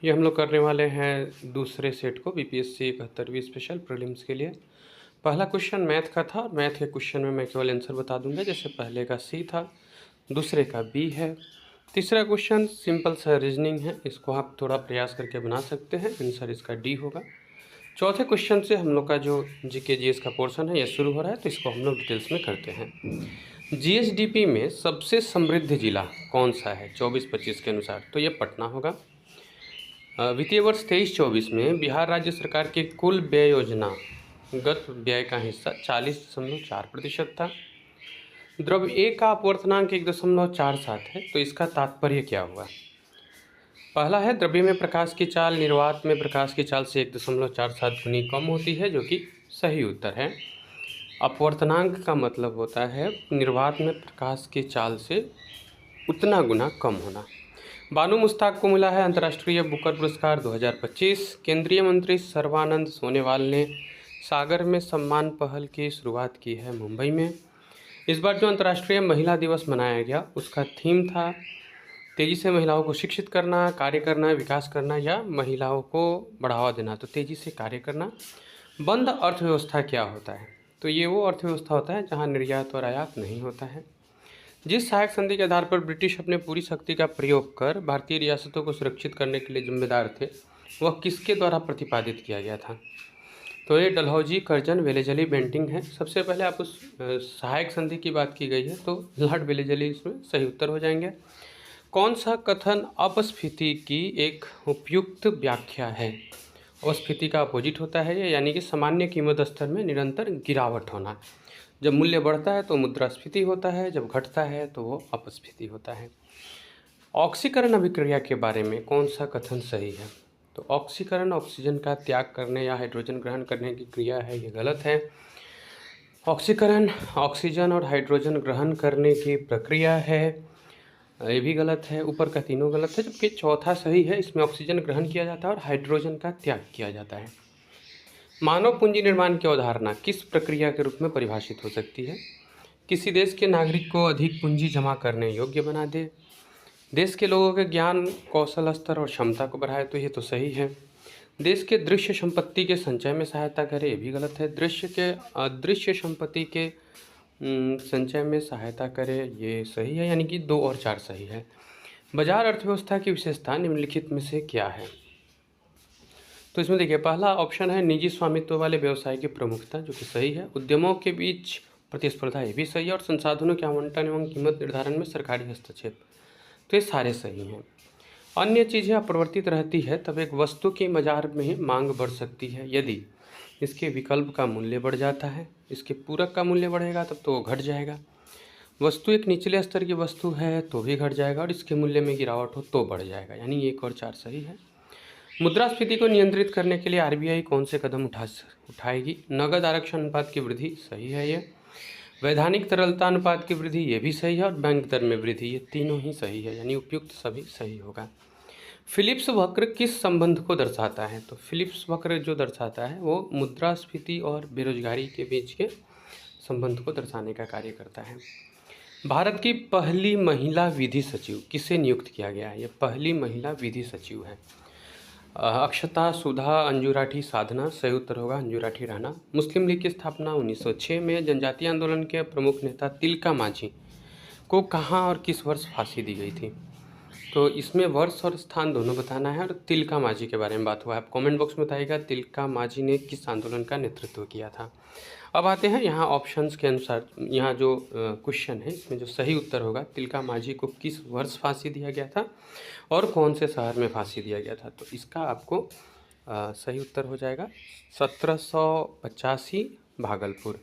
ये हम लोग करने वाले हैं दूसरे सेट को बीपीएससी 71वीं स्पेशल प्रीलिम्स के लिए। पहला क्वेश्चन मैथ का था और मैथ के क्वेश्चन में मैं केवल आंसर बता दूंगा। जैसे पहले का सी था, दूसरे का बी है। तीसरा क्वेश्चन सिंपल सा रीजनिंग है, इसको आप थोड़ा प्रयास करके बना सकते हैं। आंसर इसका डी होगा। चौथे क्वेश्चन से हम लोग का जो जीके जीएस का पोर्शन है ये शुरू हो रहा है, तो इसको हम लोग डिटेल्स में करते हैं। जीएसडीपी में सबसे समृद्ध जिला कौन सा है 24-25 के अनुसार? तो ये पटना होगा। वित्तीय वर्ष 23-24 में बिहार राज्य सरकार की कुल व्यय योजनागत व्यय का हिस्सा 40.4% था। द्रव्य ए का अपवर्तनांक 1.47 है, तो इसका तात्पर्य क्या हुआ? पहला है द्रव्य में प्रकाश की चाल निर्वात में प्रकाश की चाल से 1.47 गुनी कम होती है, जो कि सही उत्तर है। अपवर्तनांक का मतलब होता है निर्वात में प्रकाश की चाल से उतना गुना कम होना। बानू मुश्ताक को मिला है अंतर्राष्ट्रीय बुकर पुरस्कार 2025। केंद्रीय मंत्री सर्बानंद सोनोवाल ने सागर में सम्मान पहल की शुरुआत की है मुंबई में। इस बार जो अंतर्राष्ट्रीय महिला दिवस मनाया गया उसका थीम था तेज़ी से महिलाओं को शिक्षित करना, कार्य करना, विकास करना या महिलाओं को बढ़ावा देना। तो तेज़ी से कार्य करना। बंद अर्थव्यवस्था क्या होता है? तो ये वो अर्थव्यवस्था होता है जहाँ निर्यात और आयात नहीं होता है। जिस सहायक संधि के आधार पर ब्रिटिश अपने पूरी शक्ति का प्रयोग कर भारतीय रियासतों को सुरक्षित करने के लिए जिम्मेदार थे, वह किसके द्वारा प्रतिपादित किया गया था? तो ये डलहौजी कर्जन वेलेजली बेंटिंग है। सबसे पहले आप उस सहायक संधि की बात की गई है, तो लॉर्ड वेलेजली इसमें सही उत्तर हो जाएंगे। कौन सा कथन अपस्फीति की एक उपयुक्त व्याख्या है? अपस्फीति का अपोजिट होता है ये, यानी कि सामान्य कीमत स्तर में निरंतर गिरावट होना। जब मूल्य बढ़ता है तो मुद्रास्फीति होता है, जब घटता है तो वो अपस्फीति होता है। ऑक्सीकरण अभिक्रिया के बारे में कौन सा कथन सही है? तो ऑक्सीकरण ऑक्सीजन का त्याग करने या हाइड्रोजन ग्रहण करने की क्रिया है, ये गलत है। ऑक्सीकरण ऑक्सीजन और हाइड्रोजन ग्रहण करने की प्रक्रिया है, ये भी गलत है। ऊपर का तीनों गलत है, जबकि चौथा सही है। इसमें ऑक्सीजन ग्रहण किया जाता है और हाइड्रोजन का त्याग किया जाता है। मानव पूंजी निर्माण की अवधारणा किस प्रक्रिया के रूप में परिभाषित हो सकती है? किसी देश के नागरिक को अधिक पूंजी जमा करने योग्य बना दे, देश के लोगों के ज्ञान कौशल स्तर और क्षमता को बढ़ाए, तो ये तो सही है। देश के दृश्य संपत्ति के संचय में सहायता करे, ये भी गलत है। दृश्य के अदृश्य संपत्ति के संचय में सहायता करे, ये सही है, यानी कि 2 और 4 सही है। बाजार अर्थव्यवस्था की विशेषता निम्नलिखित में से क्या है? तो इसमें देखिए पहला ऑप्शन है निजी स्वामित्व वाले व्यवसाय की प्रमुखता, जो कि सही है। उद्यमों के बीच प्रतिस्पर्धा, ये भी सही है। और संसाधनों के आवंटन एवं कीमत निर्धारण में सरकारी हस्तक्षेप, तो ये सारे सही हैं। अन्य चीज़ें अपरिवर्तित रहती है तब एक वस्तु की बाजार में मांग बढ़ सकती है यदि इसके विकल्प का मूल्य बढ़ जाता है, इसके पूरक का मूल्य बढ़ेगा तब तो वो घट जाएगा। वस्तु एक निचले स्तर की वस्तु है तो भी घट जाएगा, और इसके मूल्य में गिरावट हो तो बढ़ जाएगा, यानी 1 और 4 सही है। मुद्रास्फीति को नियंत्रित करने के लिए आरबीआई कौन से कदम उठाएगी? नगद आरक्षण अनुपात की वृद्धि, सही है ये। वैधानिक तरलता अनुपात की वृद्धि, ये भी सही है। और बैंक दर में वृद्धि, ये तीनों ही सही है, यानी उपयुक्त सभी सही होगा। फिलिप्स वक्र किस संबंध को दर्शाता है? तो फिलिप्स वक्र जो दर्शाता है वो मुद्रास्फीति और बेरोजगारी के बीच के संबंध को दर्शाने का कार्य करता है। भारत की पहली महिला विधि सचिव किसे नियुक्त किया गया है? ये पहली महिला विधि सचिव है अक्षता सुधा अंजुराठी साधना, सही उत्तर होगा अंजुराठी राणा। मुस्लिम लीग की स्थापना 1906 में। जनजातीय आंदोलन के प्रमुख नेता तिलका मांझी को कहाँ और किस वर्ष फांसी दी गई थी? तो इसमें वर्ष और स्थान दोनों बताना है, और तिलका मांझी के बारे में बात हुआ है। आप कमेंट बॉक्स में बताइएगा तिलका मांझी ने किस आंदोलन का नेतृत्व किया था। अब आते हैं यहाँ ऑप्शंस के अनुसार। यहाँ जो क्वेश्चन है इसमें जो सही उत्तर होगा, तिलका मांझी को किस वर्ष फांसी दिया गया था और कौन से शहर में फांसी दिया गया था? तो इसका आपको सही उत्तर हो जाएगा 1785 भागलपुर।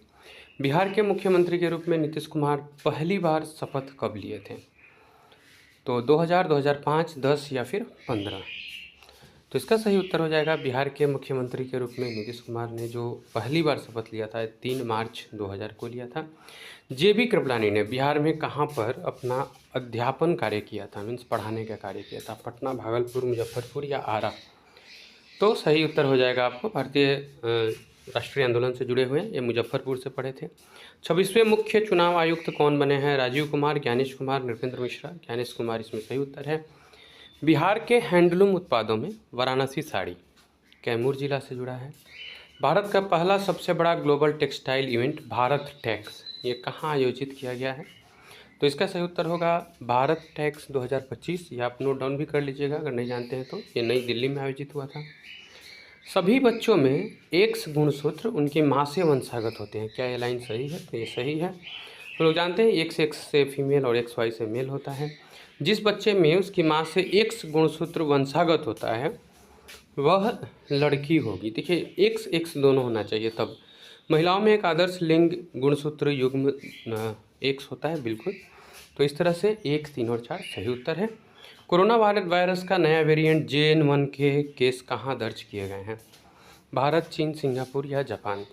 बिहार के मुख्यमंत्री के रूप में नीतीश कुमार पहली बार शपथ कब लिए थे? तो 2000, 2005, 10 या फिर 15? तो इसका सही उत्तर हो जाएगा बिहार के मुख्यमंत्री के रूप में नीतीश कुमार ने जो पहली बार शपथ लिया था 3 मार्च 2000 को लिया था। जेबी कृपलानी ने बिहार में कहाँ पर अपना अध्यापन कार्य किया था, मीन्स पढ़ाने का कार्य किया था? पटना, भागलपुर, मुजफ्फरपुर या आरा? तो सही उत्तर हो जाएगा आपको भारतीय राष्ट्रीय आंदोलन से जुड़े हुए, ये मुजफ्फरपुर से पढ़े थे। 26वें मुख्य चुनाव आयुक्त कौन बने हैं? राजीव कुमार, ज्ञानेश कुमार, नृपेंद्र मिश्रा? ज्ञानेश कुमार इसमें सही उत्तर है। बिहार के हैंडलूम उत्पादों में वाराणसी साड़ी कैमूर जिला से जुड़ा है। भारत का पहला सबसे बड़ा global textile event Bharat Tex ये कहाँ आयोजित किया गया है? तो इसका सही उत्तर होगा भारत टेक्स 2025। ये आप नोट डाउन भी कर लीजिएगा अगर नहीं जानते हैं तो। ये नई दिल्ली में आयोजित हुआ था। सभी बच्चों में एक्स गुणसूत्र उनकी माँ से वंशागत होते हैं। क्या ये लाइन सही है? तो ये सही है। तो लोग जानते हैं एक्स से फीमेल और एक्स वाई से मेल होता है। जिस बच्चे में उसकी माँ से एक्स गुणसूत्र वंशागत होता है वह लड़की होगी। देखिए एक्स दोनों होना चाहिए तब। महिलाओं में एक आदर्श लिंग गुणसूत्र युग्म एक्स होता है, बिल्कुल। तो इस तरह से 1, 3 और 4 सही उत्तर है। कोरोना वायरस का नया वेरिएंट JN.1 के केस कहाँ दर्ज किए गए हैं? भारत, चीन, सिंगापुर या जापान?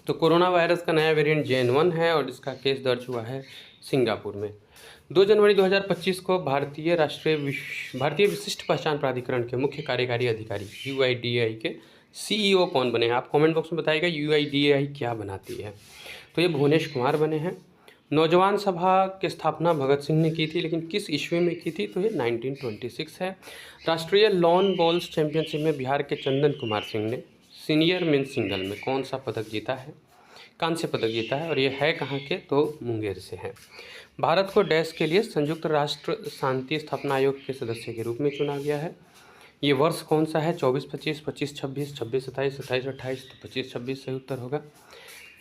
तो कोरोना वायरस का नया वेरिएंट JN.1 है और इसका केस दर्ज हुआ है सिंगापुर में। 2 जनवरी 2025 को भारतीय विशिष्ट पहचान प्राधिकरण के मुख्य कार्यकारी अधिकारी UIDAI के CEO कौन बने हैं? आप कमेंट बॉक्स में बताइएगा UIDAI क्या बनाती है। तो ये भुवनेश कुमार बने हैं। नौजवान सभा की स्थापना भगत सिंह ने की थी, लेकिन किस ईस्वी में की थी? तो ये 1926 है। राष्ट्रीय लॉन बॉल्स चैंपियनशिप में बिहार के चंदन कुमार सिंह ने सीनियर मेंस सिंगल में कौन सा पदक जीता है? कांस्य पदक जीता है और ये है कहाँ के? तो मुंगेर से है। भारत को डैश के लिए संयुक्त राष्ट्र शांति स्थापना आयोग के सदस्य के रूप में चुना गया है। ये वर्ष कौन सा है? 24-25, 25-26, 26-27, 27-28। तो 25-26 सही उत्तर होगा।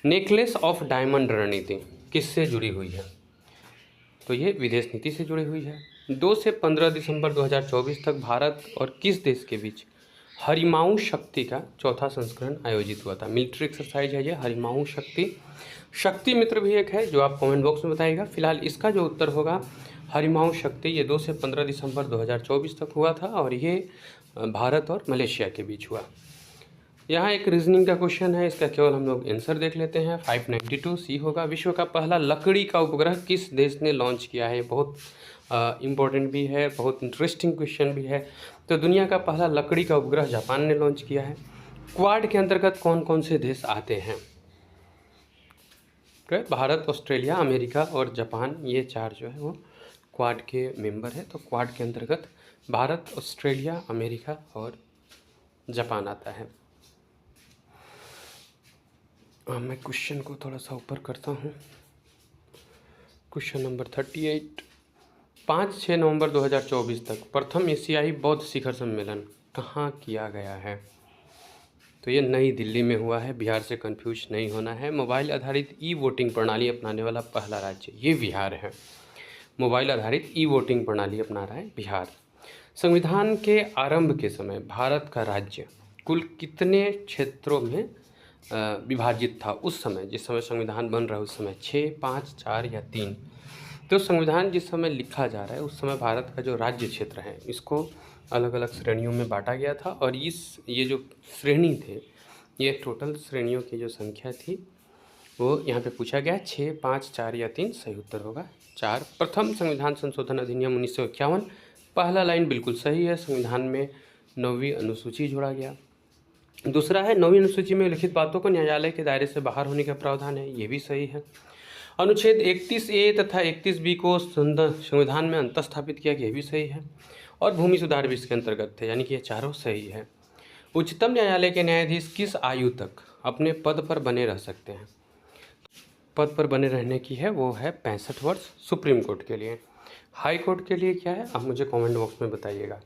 नेकलेस ऑफ डायमंड रणनीति किससे जुड़ी हुई है? तो ये विदेश नीति से जुड़ी हुई है। 2 से 15 दिसंबर 2024 तक भारत और किस देश के बीच हरिमाऊ शक्ति का चौथा संस्करण आयोजित हुआ था? मिलिट्री एक्सरसाइज है ये हरिमाऊ शक्ति मित्र भी एक है जो आप कमेंट बॉक्स में बताइएगा। फिलहाल इसका जो उत्तर होगा हरिमाऊ शक्ति, ये 2 से 15 दिसंबर 2024 तक हुआ था और ये भारत और मलेशिया के बीच हुआ। यहाँ एक रीजनिंग का क्वेश्चन है, इसका केवल हम लोग आंसर देख लेते हैं। 592 सी होगा। विश्व का पहला लकड़ी का उपग्रह किस देश ने लॉन्च किया है? बहुत इम्पोर्टेंट भी है, बहुत इंटरेस्टिंग क्वेश्चन भी है। तो दुनिया का पहला लकड़ी का उपग्रह जापान ने लॉन्च किया है। क्वाड के अंतर्गत कौन कौन से देश आते हैं? भारत, ऑस्ट्रेलिया, अमेरिका और जापान, ये 4 जो है वो क्वाड के मेंबर है। तो क्वाड के अंतर्गत भारत, ऑस्ट्रेलिया, अमेरिका और जापान आता है। मैं क्वेश्चन को थोड़ा सा ऊपर करता हूँ। Question number 38। 5-6 नवंबर 2024 तक प्रथम एशियाई बौद्ध शिखर सम्मेलन कहाँ किया गया है? तो ये नई दिल्ली में हुआ है। बिहार से कंफ्यूज नहीं होना है। मोबाइल आधारित वोटिंग प्रणाली अपनाने वाला पहला राज्य ये बिहार है। मोबाइल आधारित वोटिंग प्रणाली अपना रहा है बिहार। संविधान के आरंभ के समय भारत का राज्य कुल कितने क्षेत्रों में विभाजित था उस समय? जिस समय संविधान बन रहा है उस समय 6, 5, 4 या 3? तो संविधान जिस समय लिखा जा रहा है उस समय भारत का जो राज्य क्षेत्र है इसको अलग अलग श्रेणियों में बांटा गया था और ये जो श्रेणी थे, ये टोटल श्रेणियों की जो संख्या थी वो यहाँ पे पूछा गया है। 6, 5, 4 या 3? सही उत्तर होगा 4। प्रथम संविधान संशोधन अधिनियम 1951, पहला लाइन बिल्कुल सही है। संविधान में 9वीं अनुसूची जोड़ा गया। दूसरा है 9वीं अनुसूची में लिखित बातों को न्यायालय के दायरे से बाहर होने का प्रावधान है, ये भी सही है। अनुच्छेद 31A तथा 31B को संविधान में अंतःस्थापित किया गया, ये भी सही है। और भूमि सुधार भी इसके अंतर्गत थे, यानी कि ये चारों सही है। उच्चतम न्यायालय के न्यायाधीश किस आयु तक अपने पद पर बने रह सकते हैं? पद पर बने रहने की है वो है 65 वर्ष सुप्रीम कोर्ट के लिए। हाई कोर्ट के लिए क्या है आप मुझे कमेंट बॉक्स में बताइएगा।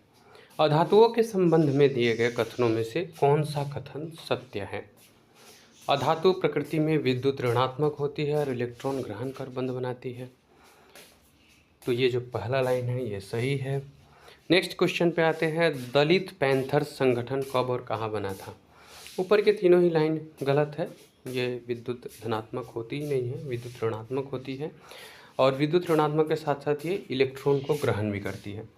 अधातुओं के संबंध में दिए गए कथनों में से कौन सा कथन सत्य है? अधातु प्रकृति में विद्युत ऋणात्मक होती है और इलेक्ट्रॉन ग्रहण कर बंध बनाती है। तो ये जो पहला लाइन है ये सही है। नेक्स्ट क्वेश्चन पे आते हैं। दलित पैंथर्स संगठन कब और कहाँ बना था? ऊपर के तीनों ही लाइन गलत है। ये विद्युत धनात्मक होती ही नहीं है, विद्युत ऋणात्मक होती है और विद्युत ऋणात्मक के साथ साथ ये इलेक्ट्रॉन को ग्रहण भी करती है।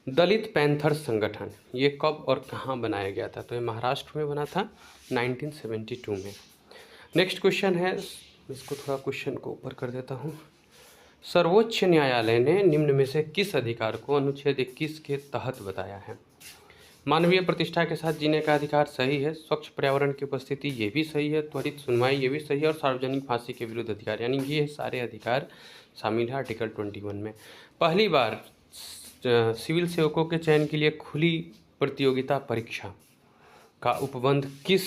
दलित पैंथर्स संगठन ये कब और कहाँ बनाया गया था? तो ये महाराष्ट्र में बना था 1972 में। नेक्स्ट क्वेश्चन है, इसको थोड़ा क्वेश्चन को ऊपर कर देता हूँ। सर्वोच्च न्यायालय ने निम्न में से किस अधिकार को अनुच्छेद 21 के तहत बताया है? मानवीय प्रतिष्ठा के साथ जीने का अधिकार सही है। स्वच्छ पर्यावरण की उपस्थिति ये भी सही है। त्वरित सुनवाई ये भी सही है और सार्वजनिक फांसी के विरुद्ध अधिकार, यानी ये सारे अधिकार शामिल है आर्टिकल 21 में। पहली बार सिविल सेवकों के चयन के लिए खुली प्रतियोगिता परीक्षा का उपबंध किस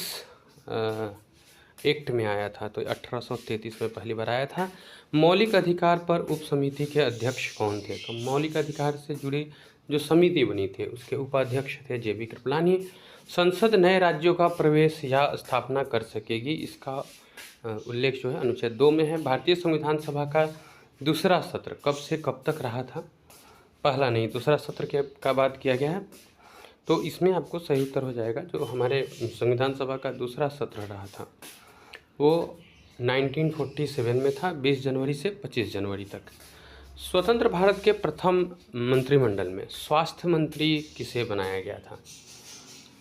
एक्ट में आया था? तो 1833 में पहली बार आया था। मौलिक अधिकार पर उप समिति के अध्यक्ष कौन थे? तो मौलिक अधिकार से जुड़ी जो समिति बनी थी उसके उपाध्यक्ष थे जेबी कृपलानी। संसद नए राज्यों का प्रवेश या स्थापना कर सकेगी, इसका उल्लेख जो है अनुच्छेद 2 में है। भारतीय संविधान सभा का दूसरा सत्र कब से कब तक रहा था? पहला नहीं, दूसरा सत्र के का बात किया गया है। तो इसमें आपको सही उत्तर हो जाएगा, जो हमारे संविधान सभा का दूसरा सत्र रहा था वो 1947 में था, 20 जनवरी से 25 जनवरी तक। स्वतंत्र भारत के प्रथम मंत्रिमंडल में स्वास्थ्य मंत्री किसे बनाया गया था?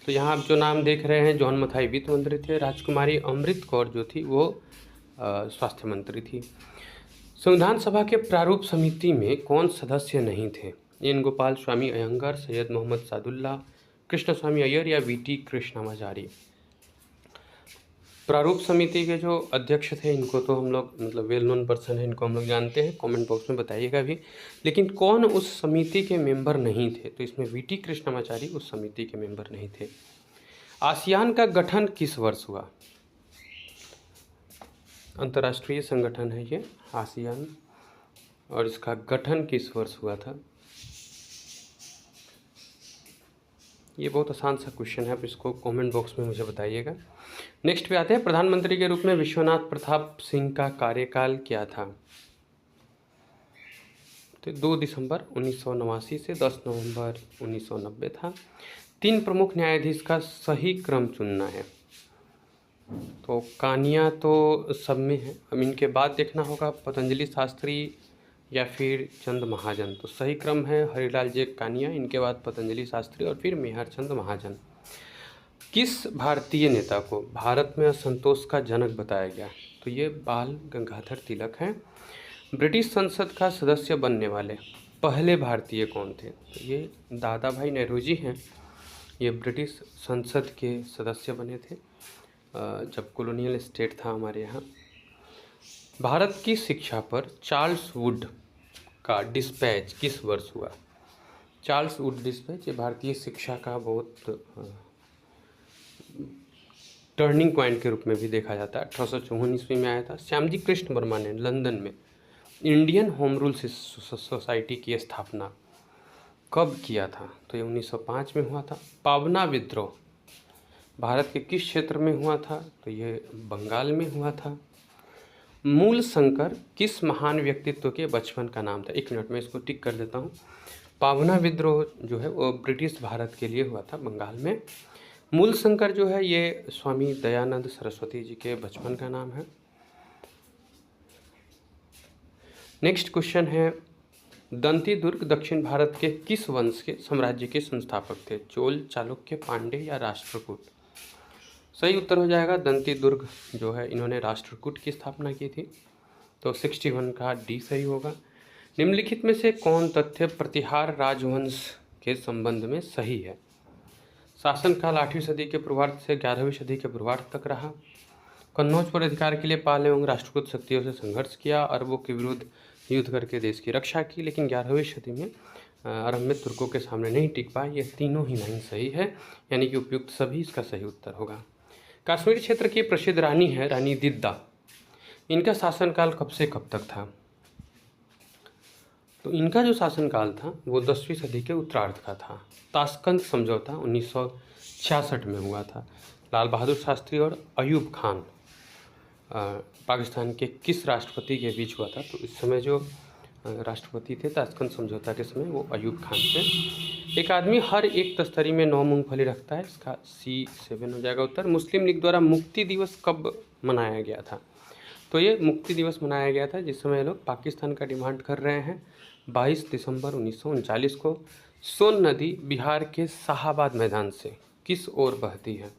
तो यहाँ आप जो नाम देख रहे हैं, जॉन मथाई वित्त मंत्री थे, राजकुमारी अमृत कौर जो थी वो स्वास्थ्य मंत्री थी। संविधान सभा के प्रारूप समिति में कौन सदस्य नहीं थे? एन गोपाल स्वामी अयंगर, सैयद मोहम्मद सादुल्ला, कृष्ण स्वामी अय्यर या वीटी कृष्णामाचारी। प्रारूप समिति के जो अध्यक्ष थे इनको तो हम लोग मतलब वेल नोन पर्सन है, इनको हम लोग जानते हैं, कमेंट बॉक्स में बताइएगा भी। लेकिन कौन उस समिति के मेंबर नहीं थे? तो इसमें वीटी कृष्णामाचारी उस समिति के मेंबर नहीं थे। आसियान का गठन किस वर्ष हुआ? अंतर्राष्ट्रीय संगठन है ये आसियान, और इसका गठन किस वर्ष हुआ था? ये बहुत आसान सा क्वेश्चन है, आप इसको कमेंट बॉक्स में मुझे बताइएगा। नेक्स्ट पे आते हैं, प्रधानमंत्री के रूप में विश्वनाथ प्रताप सिंह का कार्यकाल क्या था? तो 2 दिसंबर 1989 से 10 नवंबर 1990 था। 3 प्रमुख न्यायाधीश का सही क्रम चुनना है। तो कानिया तो सब में है, अब इनके बाद देखना होगा पतंजलि शास्त्री या फिर चंद महाजन। तो सही क्रम है हरिलाल जे कानिया, इनके बाद पतंजलि शास्त्री और फिर मेहर चंद महाजन। किस भारतीय नेता को भारत में असंतोष का जनक बताया गया? तो ये बाल गंगाधर तिलक हैं। ब्रिटिश संसद का सदस्य बनने वाले पहले भारतीय कौन थे? तो ये दादा भाई नेहरूजी हैं। ये ब्रिटिश संसद के सदस्य बने थे जब कॉलोनियल स्टेट था हमारे यहाँ। भारत की शिक्षा पर चार्ल्स वुड का डिस्पैच किस वर्ष हुआ? चार्ल्स वुड डिस्पैच ये भारतीय शिक्षा का बहुत टर्निंग पॉइंट के रूप में भी देखा जाता है। 1854 ईस्वी में आया था। श्यामजी कृष्ण वर्मा ने लंदन में इंडियन होम रूल सोसाइटी की स्थापना कब किया था? तो ये 1905 में हुआ था। पावना विद्रोह भारत के किस क्षेत्र में हुआ था? तो ये बंगाल में हुआ था। मूल शंकर किस महान व्यक्तित्व के बचपन का नाम था? 1 मिनट में इसको टिक कर देता हूँ। पावना विद्रोह जो है वो ब्रिटिश भारत के लिए हुआ था बंगाल में। मूल शंकर जो है ये स्वामी दयानंद सरस्वती जी के बचपन का नाम है। नेक्स्ट क्वेश्चन है, दंती दुर्ग दक्षिण भारत के किस वंश के साम्राज्य के संस्थापक थे? चोल, चालुक्य, पांडे या राष्ट्रकूट? सही उत्तर हो जाएगा दंती दुर्ग जो है इन्होंने राष्ट्रकूट की स्थापना की थी। तो 61 का डी सही होगा। निम्नलिखित में से कौन तथ्य प्रतिहार राजवंश के संबंध में सही है? शासनकाल 8वीं सदी के पूर्वार्ध से 11वीं सदी के पूर्वार्ध तक रहा। कन्नौज पर अधिकार के लिए पाल एवं राष्ट्रकूट शक्तियों से संघर्ष किया, अरबों के विरुद्ध युद्ध करके देश की रक्षा की, लेकिन 11वीं सदी में आरंभ में तुर्कों के सामने नहीं टिक पाए। ये तीनों ही नहीं सही है, यानी कि उपयुक्त सभी इसका सही उत्तर होगा। कश्मीर क्षेत्र की प्रसिद्ध रानी है रानी दिद्दा। इनका शासनकाल कब से कब तक था? तो इनका जो शासनकाल था वो 10वीं सदी के उत्तरार्ध का था। ताशकंद समझौता 1966 में हुआ था। लाल बहादुर शास्त्री और अयूब खान पाकिस्तान के किस राष्ट्रपति के बीच हुआ था? तो इस समय जो राष्ट्रपति थे ताशकंद समझौता के समय वो अयूब खान थे। एक आदमी हर एक तस्तरी में 9 मूंगफली रखता है, इसका C7 हो जाएगा उत्तर। मुस्लिम लीग द्वारा मुक्ति दिवस कब मनाया गया था? तो ये मुक्ति दिवस मनाया गया था जिस समय लोग पाकिस्तान का डिमांड कर रहे हैं। 22 दिसंबर 1939 को। सोन नदी बिहार के शाहाबाद मैदान से किस ओर बहती है?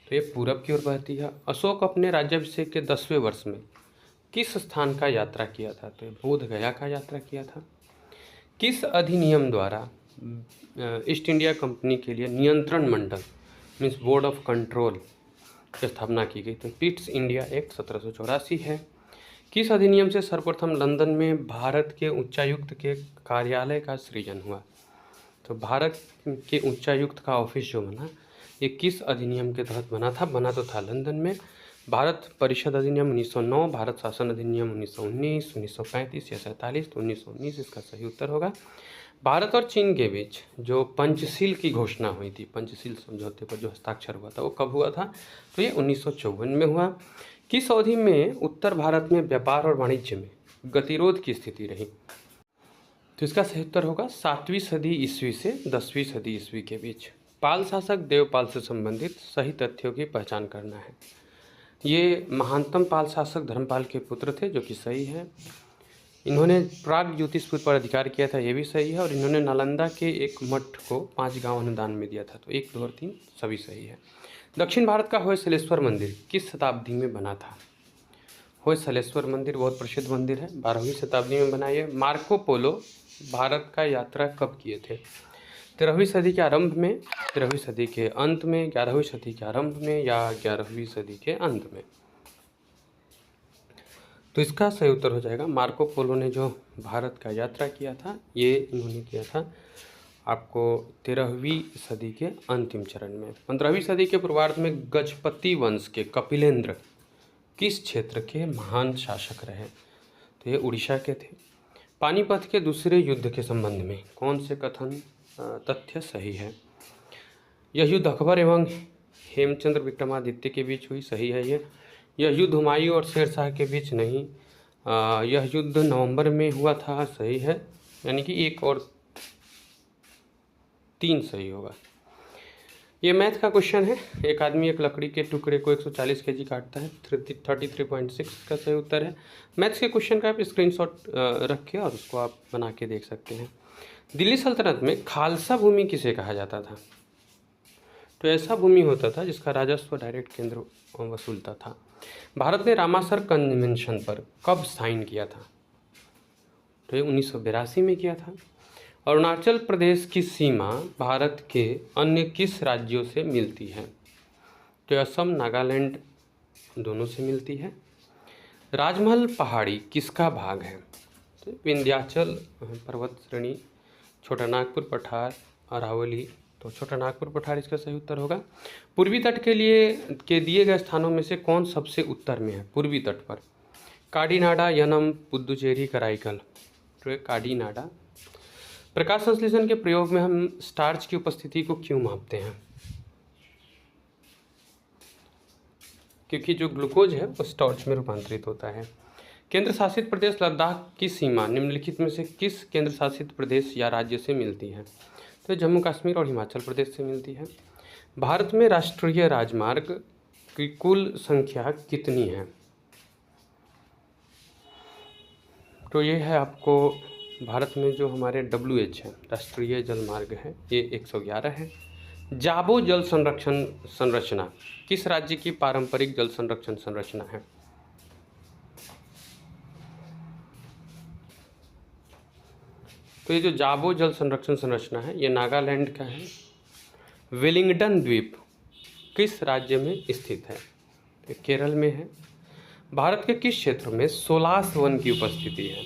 तो ये पूरब की ओर बहती है। अशोक अपने राज्याभिषेक के 10वें वर्ष में किस स्थान का यात्रा किया था? तो ये बोध गया का यात्रा किया था। किस अधिनियम द्वारा ईस्ट इंडिया कंपनी के लिए नियंत्रण मंडल मीन्स बोर्ड ऑफ कंट्रोल की स्थापना की गई? तो पिट्स इंडिया एक्ट 1784 है। किस अधिनियम से सर्वप्रथम लंदन में भारत के उच्चायुक्त के कार्यालय का सृजन हुआ? तो भारत के उच्चायुक्त का ऑफिस जो बना ये किस अधिनियम के तहत बना था? बना तो था लंदन में। भारत परिषद अधिनियम 1909, भारत शासन अधिनियम 1919, 1935 या 47, तो 1919 इसका सही उत्तर होगा। भारत और चीन के बीच जो पंचशील की घोषणा हुई थी, पंचशील समझौते पर जो हस्ताक्षर हुआ था, वो कब हुआ था? तो ये 1954 में हुआ। किस अवधि में उत्तर भारत में व्यापार और वाणिज्य में गतिरोध की स्थिति रही? तो इसका सही उत्तर होगा 7वीं सदी ईस्वी से 10वीं सदी ईस्वी के बीच। पाल शासक देवपाल से संबंधित सही तथ्यों की पहचान करना है। ये महानतम पाल शासक धर्मपाल के पुत्र थे, जो कि सही है। इन्होंने प्राग ज्योतिषपुर पर अधिकार किया था, ये भी सही है। और इन्होंने नालंदा के एक मठ को 5 गांव अनुदान में दिया था। तो 1, 2 और 3 सभी सही है। दक्षिण भारत का होयसलेश्वर मंदिर किस शताब्दी में बना था? होयसलेश्वर मंदिर बहुत प्रसिद्ध मंदिर है, 12वीं शताब्दी में बना। ये मार्को पोलो भारत का यात्रा कब किए थे? 13वीं सदी के आरंभ में, 13वीं सदी के अंत में, 11वीं सदी के आरंभ में या 11वीं सदी के अंत में? तो इसका सही उत्तर हो जाएगा मार्को पोलो ने जो भारत का यात्रा किया था, ये इन्होंने किया था आपको 13वीं सदी के अंतिम चरण में। 15वीं सदी के पूर्वार्ध में गजपति वंश के कपिलेंद्र किस क्षेत्र के महान शासक रहे? तो ये उड़ीसा के थे। पानीपत के दूसरे युद्ध के संबंध में कौन से कथन तथ्य सही है? यह युद्ध अकबर एवं हेमचंद्र विक्रमादित्य के बीच हुई, सही है ये। यह युद्ध हुमायूं और शेरशाह के बीच नहीं, यह युद्ध नवंबर में हुआ था, सही है। यानी कि 1 और 3 सही होगा। ये मैथ का क्वेश्चन है। एक आदमी एक लकड़ी के टुकड़े को 140 kg काटता है, 33.6 का सही उत्तर है। मैथ्स के क्वेश्चन का आप स्क्रीनशॉट रख के और उसको आप बना के देख सकते हैं। दिल्ली सल्तनत में खालसा भूमि किसे कहा जाता था? तो ऐसा भूमि होता था जिसका राजस्व डायरेक्ट केंद्र वसूलता था। भारत ने रामासर कन्वेंशन पर कब साइन किया था? तो ये 1982 में किया था। अरुणाचल प्रदेश की सीमा भारत के अन्य किस राज्यों से मिलती है? तो असम, नागालैंड दोनों से मिलती है। राजमहल पहाड़ी किसका भाग है? तो विंध्याचल पर्वत श्रेणी, छोटा नागपुर पठार, अरावली, तो छोटा नागपुर पठार इसका सही उत्तर होगा। पूर्वी तट के दिए गए स्थानों में से कौन सबसे उत्तर में है? पूर्वी तट पर काडीनाडा, यनम, पुद्दुचेरी, कराईकल। तो काडीनाडा। प्रकाश संश्लेषण के प्रयोग में हम स्टार्च की उपस्थिति को क्यों मापते हैं? क्योंकि जो ग्लूकोज है वो स्टार्च में रूपांतरित होता है। केंद्र शासित प्रदेश लद्दाख की सीमा निम्नलिखित में से किस केंद्र शासित प्रदेश या राज्य से मिलती है? तो जम्मू कश्मीर और हिमाचल प्रदेश से मिलती है। भारत में राष्ट्रीय राजमार्ग की कुल संख्या कितनी है? तो ये है आपको भारत में जो हमारे WH है, राष्ट्रीय जल मार्ग है, ये 111 है। जाबो जल संरक्षण संरचना किस राज्य की पारंपरिक जल संरक्षण संरचना है? तो ये जो जाबो जल संरक्षण संरचना है ये नागालैंड का है। वेलिंगटन द्वीप किस राज्य में स्थित है? तो केरल में है। भारत के किस क्षेत्र में सोलास वन की उपस्थिति है?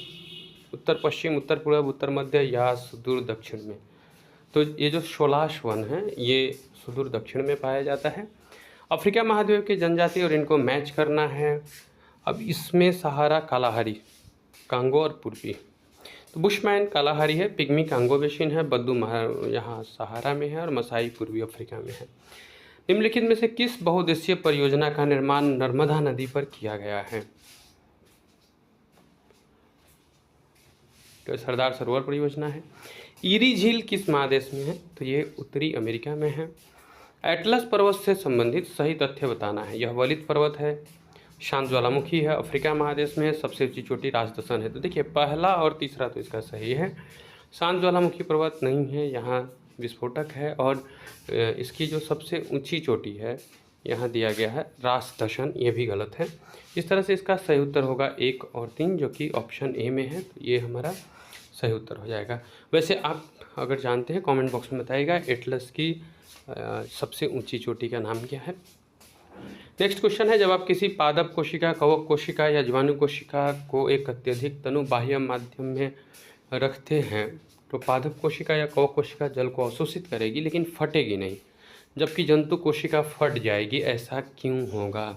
उत्तर पश्चिम, उत्तर पूर्व, उत्तर मध्य या सुदूर दक्षिण में? तो ये जो सोलास वन है ये सुदूर दक्षिण में पाया जाता है। अफ्रीका महाद्वीप की जनजाति और इनको मैच करना है। अब इसमें सहारा, कालाहारी, कांगो और पूर्वी। तो बुशमैन कालाहारी है, पिग्मी कांगो बेसिन है, बद्दू यहाँ सहारा में है और मसाई पूर्वी अफ्रीका में है। निम्नलिखित में से किस बहुउद्देशीय परियोजना का निर्माण नर्मदा नदी पर किया गया है? तो सरदार सरोवर परियोजना है। ईरी झील किस महादेश में है? तो ये उत्तरी अमेरिका में है। एटलस पर्वत से संबंधित सही तथ्य बताना है। यह वलित पर्वत है, शांत ज्वालामुखी है, अफ्रीका महादेश में है, सबसे ऊंची चोटी राजदसन है। तो देखिए पहला और तीसरा तो इसका सही है। शांत ज्वालामुखी पर्वत नहीं है, यहाँ विस्फोटक है। और इसकी जो सबसे ऊंची चोटी है यहाँ दिया गया है राजदसन, ये भी गलत है। इस तरह से इसका सही उत्तर होगा 1 और 3 जो कि ऑप्शन ए में है। तो ये हमारा सही उत्तर हो जाएगा। वैसे आप अगर जानते हैं कमेंट बॉक्स में बताइएगा एटलस की सबसे ऊंची चोटी का नाम क्या है। नेक्स्ट क्वेश्चन है, जब आप किसी पादप कोशिका, कवक कोशिका या जीवाणु कोशिका को एक अत्यधिक तनु बाह्य माध्यम में रखते हैं तो पादप कोशिका या कवक कोशिका जल को अवशोषित करेगी लेकिन फटेगी नहीं, जबकि जंतु कोशिका फट जाएगी। ऐसा क्यों होगा?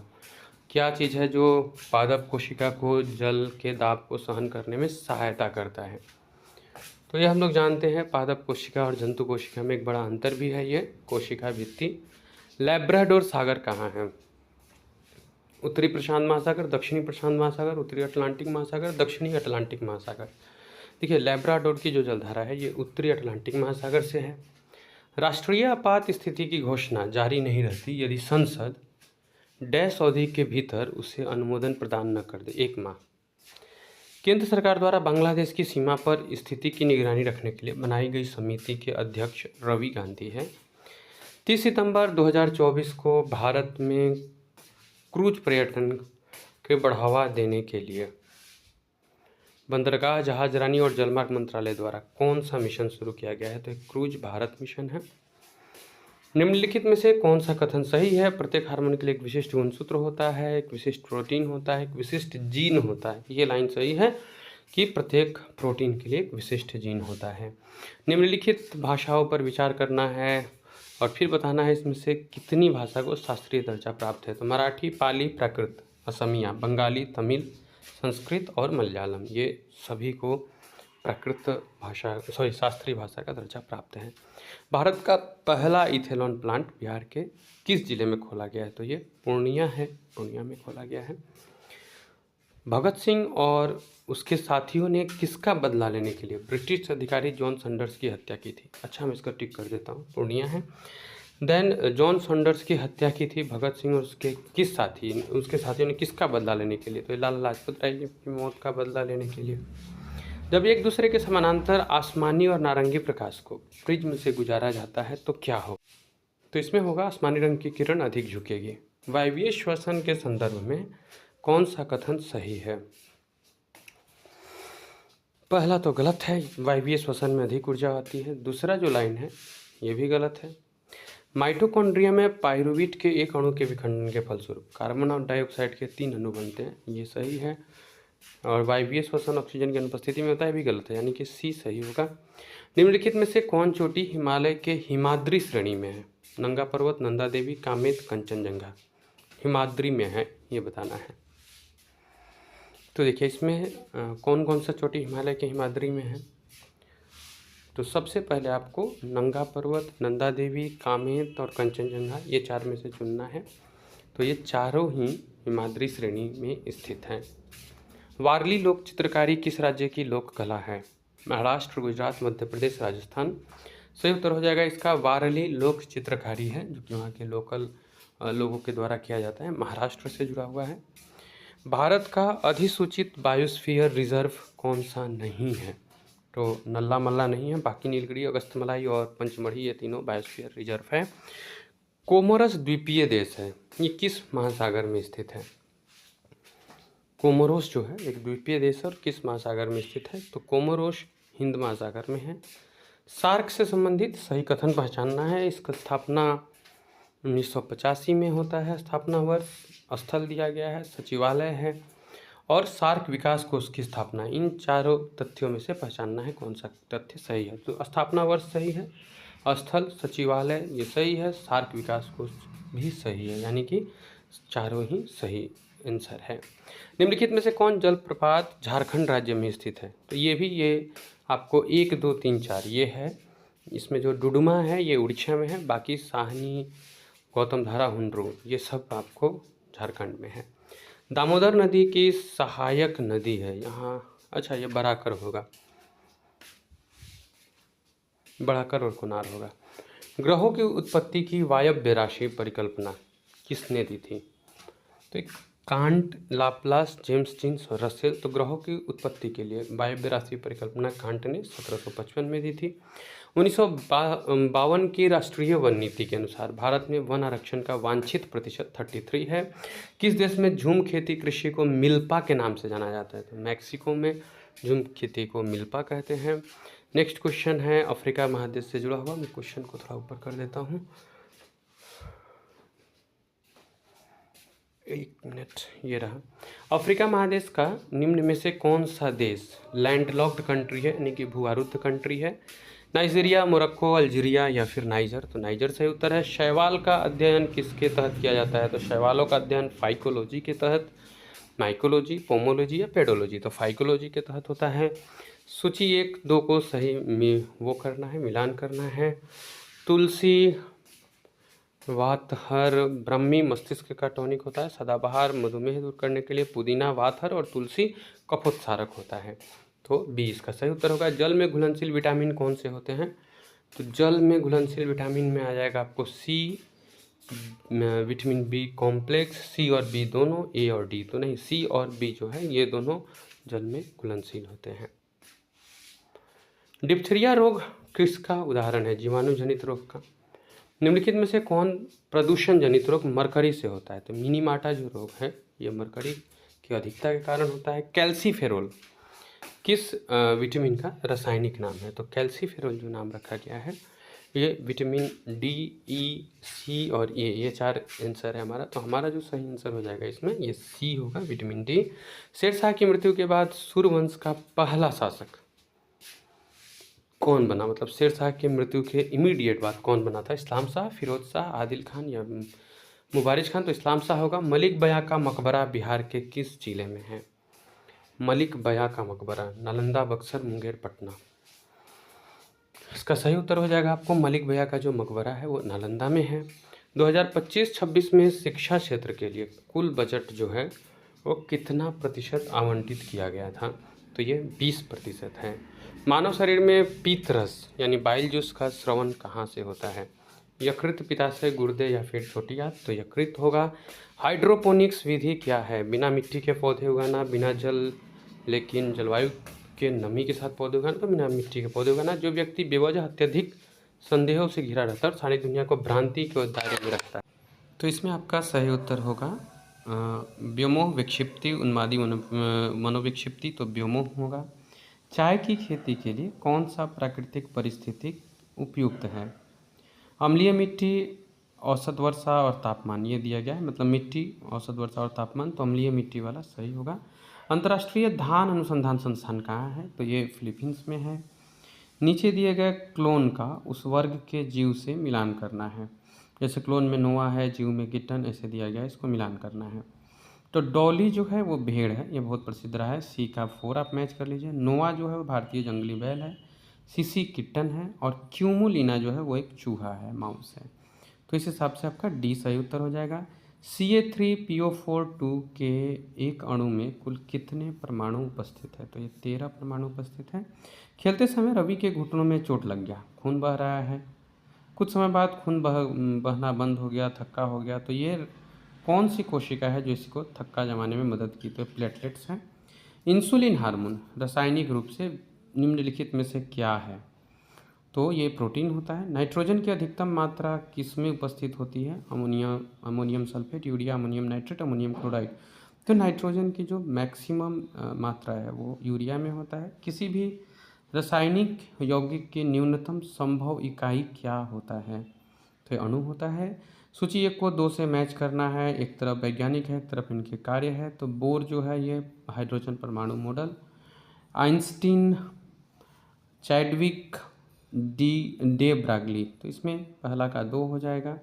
क्या चीज़ है जो पादप कोशिका को जल के दाब को सहन करने में सहायता करता है? तो ये हम लोग जानते हैं, पादप कोशिका और जंतु कोशिका में एक बड़ा अंतर भी है, ये कोशिका भित्ति। लैब्राडोर सागर कहाँ है? उत्तरी प्रशांत महासागर, दक्षिणी प्रशांत महासागर, उत्तरी अटलांटिक महासागर, दक्षिणी अटलांटिक महासागर। देखिए, लैब्राडोर की जो जलधारा है ये उत्तरी अटलांटिक महासागर से है। राष्ट्रीय आपात स्थिति की घोषणा जारी नहीं रहती यदि संसद डैश अवधि के भीतर उसे अनुमोदन प्रदान न कर दे, 1 माह। केंद्र सरकार द्वारा बांग्लादेश की सीमा पर स्थिति की निगरानी रखने के लिए बनाई गई समिति के अध्यक्ष रवि गांधी हैं। 30 सितंबर 2024 को भारत में क्रूज पर्यटन के बढ़ावा देने के लिए बंदरगाह, जहाजरानी और जलमार्ग मंत्रालय द्वारा कौन सा मिशन शुरू किया गया है? तो एक क्रूज भारत मिशन है। निम्नलिखित में से कौन सा कथन सही है? प्रत्येक हार्मोन के लिए एक विशिष्ट गुणसूत्र होता है, एक विशिष्ट प्रोटीन होता है, एक विशिष्ट जीन होता है। ये लाइन सही है कि प्रत्येक प्रोटीन के लिए एक विशिष्ट जीन होता है। निम्नलिखित भाषाओं पर विचार करना है और फिर बताना है इसमें से कितनी भाषा को शास्त्रीय दर्जा प्राप्त है। तो मराठी, पाली, प्राकृत, असमिया, बंगाली, तमिल, संस्कृत और मलयालम, ये सभी को प्राकृत भाषा शास्त्रीय भाषा का दर्जा प्राप्त है। भारत का पहला इथेनॉल प्लांट बिहार के किस जिले में खोला गया है? तो ये पूर्णिया है, पूर्णिया में खोला गया है। भगत सिंह और उसके साथियों ने किसका बदला लेने के लिए ब्रिटिश अधिकारी जॉन सैंडर्स की हत्या की थी? अच्छा, मैं इसका टिक कर देता हूँ, पूर्णिया है। देन जॉन सैंडर्स की हत्या की थी भगत सिंह और उसके साथियों ने किसका बदला लेने के लिए? तो लाला लाजपत राय की मौत का बदला लेने के लिए। जब एक दूसरे के समानांतर आसमानी और नारंगी प्रकाश को प्रिज्म से गुजारा जाता है तो क्या हो? तो इसमें होगा आसमानी रंग की किरण अधिक झुकेगी। वायवीय श्वसन के संदर्भ में कौन सा कथन सही है? पहला तो गलत है, वायवीय श्वसन में अधिक ऊर्जा आती है। दूसरा जो लाइन है ये भी गलत है। माइटोकॉन्ड्रिया में पाइरुवेट के एक अणु के विखंडन के फलस्वरूप कार्बन और डाइऑक्साइड के 3 अणु बनते हैं, ये सही है। और वायवीय श्वसन ऑक्सीजन की अनुपस्थिति में होता है, भी गलत है, यानी कि सी सही होगा। निम्नलिखित में से कौन चोटी हिमालय के हिमाद्री श्रेणी में है? नंगा पर्वत, नंदा देवी, कामेत, कंचनजंगा। हिमाद्री में है, ये बताना है। तो देखिए इसमें कौन कौन सा चोटी हिमालय के हिमाद्री में है? तो सबसे पहले आपको नंगा पर्वत, नंदा देवी, कामेत और कंचनजंगा, ये 4 में से चुनना है। तो ये चारों ही हिमाद्री श्रेणी में स्थित हैं। वारली लोक चित्रकारी किस राज्य की लोक कला है? महाराष्ट्र, गुजरात, मध्य प्रदेश, राजस्थान। सही उत्तर हो जाएगा इसका वारली लोक चित्रकारी है, जो कि वहाँ के लोकल लोगों के द्वारा किया जाता है, महाराष्ट्र से जुड़ा हुआ है। भारत का अधिसूचित बायोस्फीयर रिजर्व कौन सा नहीं है? तो नल्ला मल्ला नहीं है, बाकी नीलगिरी, अगस्थ्यमलाई और पंचमढ़ी, ये तीनों बायोस्फीयर रिजर्व है। कोमोरस द्वीपीय देश है, ये किस महासागर में स्थित है? कोमोरोस जो है एक द्वीपीय देश और किस महासागर में स्थित है? तो कोमोरोस हिंद महासागर में है। सार्क से संबंधित सही कथन पहचानना है। इसका स्थापना 1985 में होता है, स्थापना वर्ष, स्थल दिया गया है, सचिवालय है और सार्क विकास कोष की स्थापना। इन चारों तथ्यों में से पहचानना है कौन सा तथ्य सही है। तो स्थापना वर्ष सही है, स्थल, सचिवालय ये सही है, सार्क विकास कोष भी सही है, यानी कि चारों ही सही आंसर है। निम्नलिखित में से कौन जलप्रपात झारखंड राज्य में स्थित है? तो ये आपको 1, 2, 3, 4 ये है। इसमें जो डुडुमा है ये उड़ीसा में है, बाकी साहनी, गौतम धारा, हुंड्रू ये सब आपको झारखंड में है। दामोदर नदी की सहायक नदी है यहाँ, अच्छा ये बराकर होगा, बड़ाकर और कुनार होगा। ग्रहों की उत्पत्ति की वायव्य राशि परिकल्पना किसने दी थी? तो एक कांट, लाप्लास, जेम्स जीन्स और रसेल। तो ग्रहों की उत्पत्ति के लिए वायव्य राशि परिकल्पना कांट ने 1755 में दी थी। 1952 की राष्ट्रीय वन नीति के अनुसार भारत में वन आरक्षण का वांछित प्रतिशत 33 है। किस देश में झूम खेती कृषि को मिल्पा के नाम से जाना जाता है? तो मैक्सिको में झूम खेती को मिल्पा कहते हैं। नेक्स्ट क्वेश्चन है अफ्रीका महादेश से जुड़ा हुआ, मैं क्वेश्चन को थोड़ा ऊपर कर देता हूँ। एक मिनट, ये रहा। अफ्रीका महादेश का निम्न में से कौन सा देश लैंडलॉक्ड कंट्री है, यानी कि भूआरुद्ध कंट्री है? नाइजीरिया, मोरक्को, अल्जीरिया या फिर नाइजर? तो नाइजर सही उत्तर है। शैवाल का अध्ययन किसके तहत किया जाता है? तो शैवालों का अध्ययन फाइकोलॉजी के तहत, माइकोलॉजी, पोमोलॉजी या पेडोलॉजी? तो फाइकोलॉजी के तहत होता है। सूची 1-2 को सही वो करना है, मिलान करना है। तुलसी वातहर ब्रह्मी मस्तिष्क का टॉनिक होता है। सदाबहार मधुमेह दूर करने के लिए। पुदीना वातहर और तुलसी कफोत्सारक होता है। तो 20 का सही उत्तर होगा। जल में घुलनशील विटामिन कौन से होते हैं? तो जल में घुलनशील विटामिन में आ जाएगा आपको सी, विटामिन बी कॉम्प्लेक्स, सी और बी दोनों, ए और डी तो नहीं, सी और बी जो है ये दोनों जल में घुलनशील होते हैं। डिप्थीरिया रोग किसका उदाहरण है? जीवाणु जनित रोग का। निम्नलिखित में से कौन प्रदूषण जनित रोग मरकरी से होता है? तो मिनीमाटा जो रोग है ये मरकरी की अधिकता के कारण होता है। कैल्सीफेरोल किस विटामिन का रासायनिक नाम है? तो कैल्सीफेरोल जो नाम रखा गया है ये विटामिन डी, ई, सी और ए, ये 4 आंसर है हमारा। तो हमारा जो सही आंसर हो जाएगा इसमें ये सी होगा, विटामिन डी। शेरशाह की मृत्यु के बाद सूर्यवंश का पहला शासक कौन बना? मतलब शेरशाह की मृत्यु के इमीडिएट बाद कौन बना था? इस्लाम शाह, फिरोज शाह, आदिल खान या मुबारिज खान? तो इस्लाम शाह होगा। मलिक बया का मकबरा बिहार के किस जिले में है? मलिक बया का मकबरा नालंदा, बक्सर, मुंगेर, पटना? इसका सही उत्तर हो जाएगा आपको मलिक बया का जो मकबरा है वो नालंदा में है। 2025-26 में शिक्षा क्षेत्र के लिए कुल बजट जो है वो कितना प्रतिशत आवंटित किया गया था? तो ये 20% है। मानव शरीर में पीतरस यानी बाइल जूस का स्रवण कहाँ से होता है? यकृत, पित्ताशय, गुर्दे या फिर छोटी आंत? तो यकृत होगा। हाइड्रोपोनिक्स विधि क्या है? बिना मिट्टी के पौधे उगाना, बिना जल लेकिन जलवायु के नमी के साथ पौधे उगाना, तो बिना मिट्टी के पौधे उगाना। जो व्यक्ति बेवजह अत्यधिक संदेहों से घिरा रहता है और सारी दुनिया को भ्रांति के दायरे में रखता है? तो इसमें आपका सही उत्तर होगा व्योमोह विक्षिप्ति, उन्मादी मनोविक्षिप्ति, तो व्योमोह होगा। चाय की खेती के लिए कौन सा प्राकृतिक परिस्थिति उपयुक्त है? अम्लीय मिट्टी, औसत वर्षा और तापमान, ये दिया गया है। मतलब मिट्टी, औसत वर्षा और तापमान, तो अम्लीय मिट्टी वाला सही होगा। अंतर्राष्ट्रीय धान अनुसंधान संस्थान कहाँ है? तो ये फिलीपींस में है। नीचे दिए गए क्लोन का उस वर्ग के जीव से मिलान करना है। जैसे क्लोन में नोआ है, जीव में किटन, ऐसे दिया गया है, इसको मिलान करना है। तो डॉली जो है वो भेड़ है, ये बहुत प्रसिद्ध रहा है। सी का 4 आप मैच कर लीजिए। नोआ जो है वो भारतीय जंगली बैल है। सीसी किटन है और क्यूमुलिना जो है वो एक चूहा है, माउस है। तो इस हिसाब से आपका डी सही उत्तर हो जाएगा। Ca3PO4 के एक अणु में कुल कितने परमाणु उपस्थित है? तो ये 13 परमाणु उपस्थित है। खेलते समय रवि के घुटनों में चोट लग गया, खून बह रहा है, कुछ समय बाद खून बहना बंद हो गया, थक्का हो गया, तो ये कौन सी कोशिका है जो इसको थक्का जमाने में मदद की? तो प्लेटलेट्स हैं। इंसुलिन हार्मोन रासायनिक रूप से निम्नलिखित में से क्या है? तो ये प्रोटीन होता है। नाइट्रोजन की अधिकतम मात्रा किस में उपस्थित होती है? Ammonium sulphate, urea, ammonium nitrate, ammonium chloride? तो नाइट्रोजन की जो मैक्सिमम मात्रा है वो यूरिया में होता है। किसी भी रासायनिक यौगिक की न्यूनतम संभव इकाई क्या होता है? तो ये अणु होता है। सूची 1 को 2 से मैच करना है। एक तरफ वैज्ञानिक है, एक तरफ इनके कार्य है। तो बोर जो है ये हाइड्रोजन परमाणु model. Einstein, Chadwick, day Broglie, तो इसमें पहला का 2 हो जाएगा।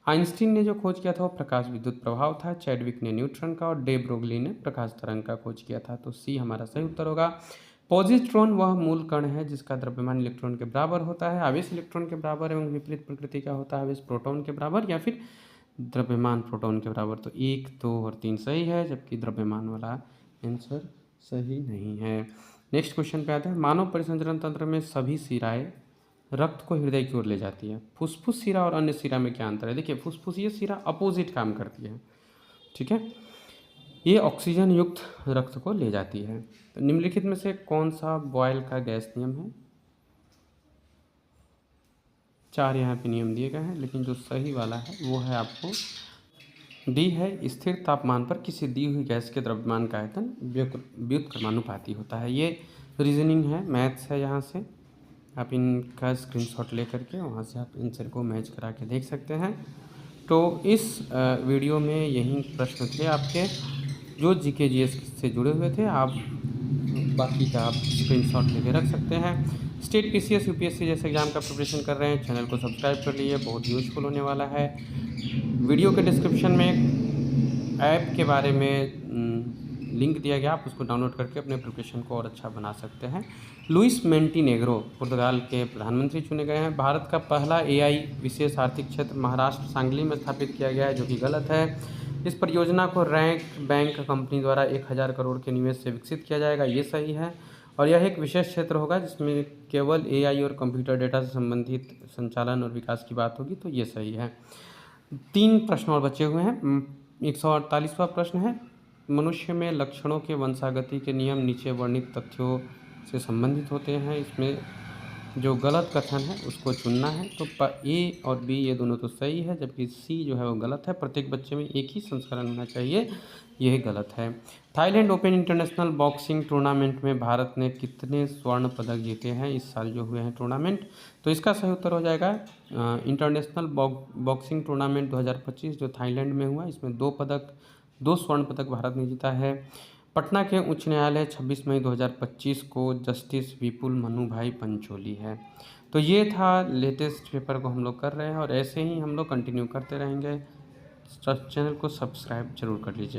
आइंस्टीन ने जो खोज किया था वो प्रकाश विद्युत प्रभाव था। चैडविक ने न्यूट्रॉन का और डे ब्रोगली ने प्रकाश तरंग का खोज किया था। तो सी हमारा सही उत्तर होगा। पॉजिट्रॉन वह मूल कण है जिसका द्रव्यमान इलेक्ट्रॉन के बराबर होता है। आवेश इलेक्ट्रॉन के बराबर एवं विपरीत प्रकृति का होता है। आवेश प्रोटॉन के बराबर या फिर द्रव्यमान प्रोटॉन के बराबर। तो 1, 2 और 3 सही है, जबकि द्रव्यमान वाला आंसर सही नहीं है। नेक्स्ट क्वेश्चन पे आते हैं। मानव परिसंचरण तंत्र में सभी शिराएं रक्त को हृदय की ओर ले जाती है। फुफ्फुस शिरा और अन्य शिरा में क्या अंतर है? देखिए, फुफ्फुसीय शिरा अपोजिट काम करती है, ठीक है। ये ऑक्सीजन युक्त रक्त को ले जाती है। तो निम्नलिखित में से कौन सा बॉयल का गैस नियम है? 4 यहाँ पे नियम दिए गए हैं, लेकिन जो सही वाला है वो है आपको डी है। स्थिर तापमान पर किसी दी हुई गैस के द्रव्यमान का आयतन व्युत्क्रमानुपाती होता है। ये रीजनिंग है, मैथ्स है। यहाँ से आप इनका स्क्रीनशॉट ले करके वहाँ से आप आंसर को मैच करा के देख सकते हैं। तो इस वीडियो में यही प्रश्न थे आपके जो जीके जीएस से जुड़े हुए थे। आप बाकी का आप स्क्रीनशॉट लेके रख सकते हैं। स्टेट पीसीएस यूपीएससी जैसे एग्जाम का प्रिपरेशन कर रहे हैं, चैनल को सब्सक्राइब कर लीजिए, बहुत यूजफुल होने वाला है। वीडियो के डिस्क्रिप्शन में ऐप के बारे में लिंक दिया गया, आप उसको डाउनलोड करके अपने प्रिपरेशन को और अच्छा बना सकते हैं। लुइस मोंटेनेग्रो पुर्तगाल के प्रधानमंत्री चुने गए हैं। भारत का पहला एआई विशेष आर्थिक क्षेत्र महाराष्ट्र सांगली में स्थापित किया गया है, जो कि गलत है। इस परियोजना को रैंक बैंक कंपनी द्वारा 1000 करोड़ के निवेश से विकसित किया जाएगा, ये सही है। और यह एक विशेष क्षेत्र होगा जिसमें केवल एआई और कंप्यूटर डेटा से संबंधित संचालन और विकास की बात होगी, तो ये सही है। 3 प्रश्न और बचे हुए हैं। 148वां प्रश्न है, मनुष्य में लक्षणों के वंशागति के नियम नीचे वर्णित तथ्यों से संबंधित होते हैं। इसमें जो गलत कथन है उसको चुनना है। तो ए और बी ये दोनों तो सही है, जबकि सी जो है वो गलत है। प्रत्येक बच्चे में एक ही संस्करण होना चाहिए, यह गलत है। Thailand open international boxing tournament में भारत ने कितने स्वर्ण पदक जीते हैं इस साल जो हुए हैं टूर्नामेंट? तो इसका सही उत्तर हो जाएगा इंटरनेशनल बॉक्सिंग टूर्नामेंट 2025 जो थाईलैंड में हुआ, इसमें 2 स्वर्ण पदक भारत ने जीता है। पटना के उच्च न्यायालय 26 मई 2025 को जस्टिस विपुल मनु भाई पंचोली है। तो ये था लेटेस्ट पेपर को हम लोग कर रहे हैं और ऐसे ही हम लोग कंटिन्यू करते रहेंगे। चैनल को सब्सक्राइब जरूर कर लीजिए।